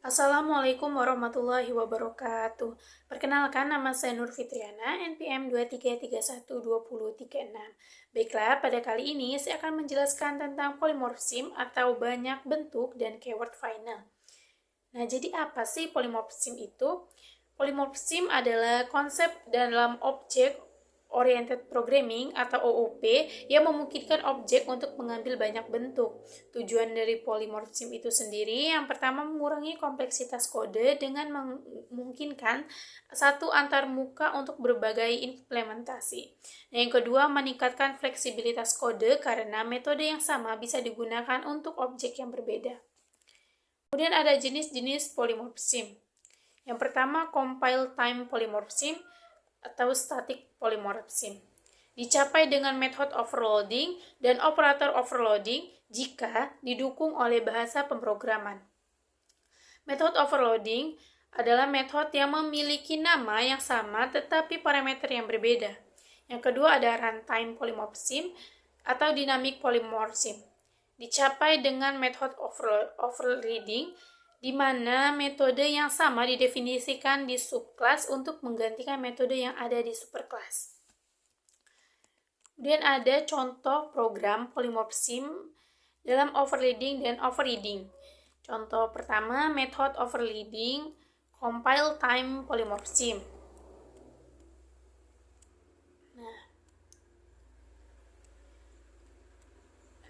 Assalamualaikum warahmatullahi wabarakatuh. Perkenalkan, nama saya Nur Fitriana, NPM 23312036. Baiklah, pada kali ini saya akan menjelaskan tentang polymorphism atau banyak bentuk dan keyword final. Nah, jadi apa sih polymorphism itu? Polymorphism adalah konsep dalam objek Oriented Programming atau OOP yang memungkinkan objek untuk mengambil banyak bentuk. Tujuan dari polymorphism itu sendiri yang pertama mengurangi kompleksitas kode dengan memungkinkan satu antarmuka untuk berbagai implementasi. Nah, yang kedua meningkatkan fleksibilitas kode karena metode yang sama bisa digunakan untuk objek yang berbeda. Kemudian ada jenis-jenis polymorphism. Yang pertama compile time polymorphism atau static polymorphism. Dicapai dengan method overloading dan operator overloading jika didukung oleh bahasa pemrograman. Method overloading adalah metode yang memiliki nama yang sama tetapi parameter yang berbeda. Yang kedua ada runtime polymorphism atau dynamic polymorphism. Dicapai dengan method overriding di mana metode yang sama didefinisikan di subclass untuk menggantikan metode yang ada di superclass. Kemudian ada contoh program polymorphism dalam overloading dan overriding. Contoh pertama, method overloading compile time polymorphism.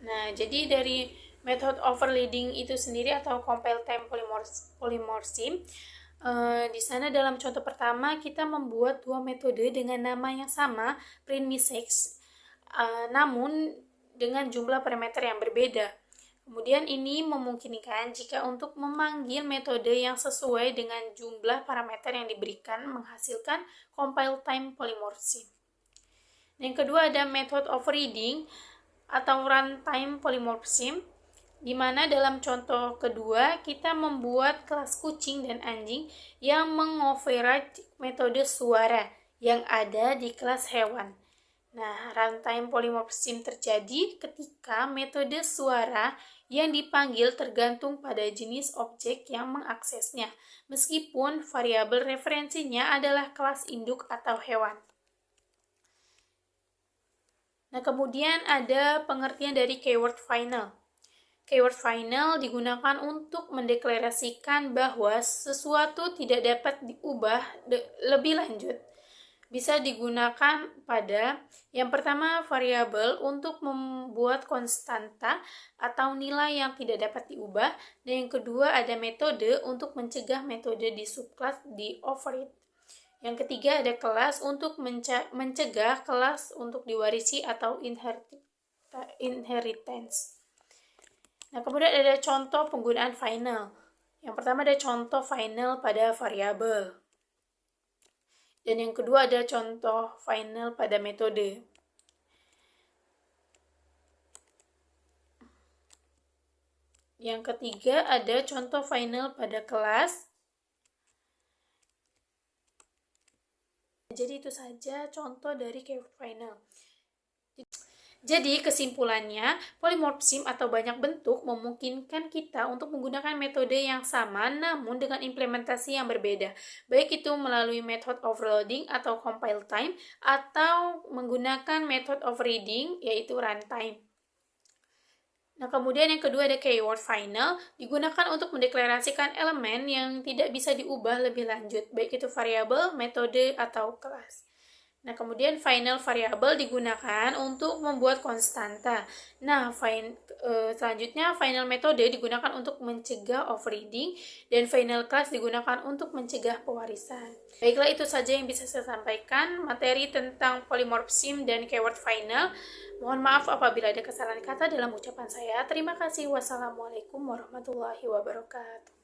Nah, jadi dari method overloading itu sendiri atau compile time polymorphism, di sana dalam contoh pertama kita membuat dua metode dengan nama yang sama, print message, namun dengan jumlah parameter yang berbeda. Kemudian ini memungkinkan jika untuk memanggil metode yang sesuai dengan jumlah parameter yang diberikan menghasilkan compile time polymorphism. Yang kedua ada method overriding atau runtime polymorphism, di mana dalam contoh kedua kita membuat kelas kucing dan anjing yang mengoverride metode suara yang ada di kelas hewan. Nah, runtime polymorphism terjadi ketika metode suara yang dipanggil tergantung pada jenis objek yang mengaksesnya, meskipun variabel referensinya adalah kelas induk atau hewan. Nah, kemudian ada pengertian dari keyword final. Keyword final digunakan untuk mendeklarasikan bahwa sesuatu tidak dapat diubah lebih lanjut. Bisa digunakan pada yang pertama variabel untuk membuat konstanta atau nilai yang tidak dapat diubah, dan yang kedua ada metode untuk mencegah metode di subclass di override. Yang ketiga ada kelas untuk mencegah kelas untuk diwarisi atau inheritance. Nah, kemudian ada contoh penggunaan final. Yang pertama ada contoh final pada variabel. Dan yang kedua ada contoh final pada metode. Yang ketiga ada contoh final pada kelas. Jadi itu saja contoh dari keyword final. Jadi kesimpulannya, polymorphism atau banyak bentuk memungkinkan kita untuk menggunakan metode yang sama namun dengan implementasi yang berbeda, baik itu melalui method overloading atau compile time atau menggunakan method overriding yaitu runtime. Nah, kemudian yang kedua ada keyword final, digunakan untuk mendeklarasikan elemen yang tidak bisa diubah lebih lanjut, baik itu variabel, metode, atau kelas. Nah, kemudian final variabel digunakan untuk membuat konstanta. Nah, selanjutnya final metode digunakan untuk mencegah overriding dan final class digunakan untuk mencegah pewarisan. Baiklah, itu saja yang bisa saya sampaikan materi tentang polymorphism dan keyword final. Mohon maaf apabila ada kesalahan kata dalam ucapan saya. Terima kasih. Wassalamualaikum warahmatullahi wabarakatuh.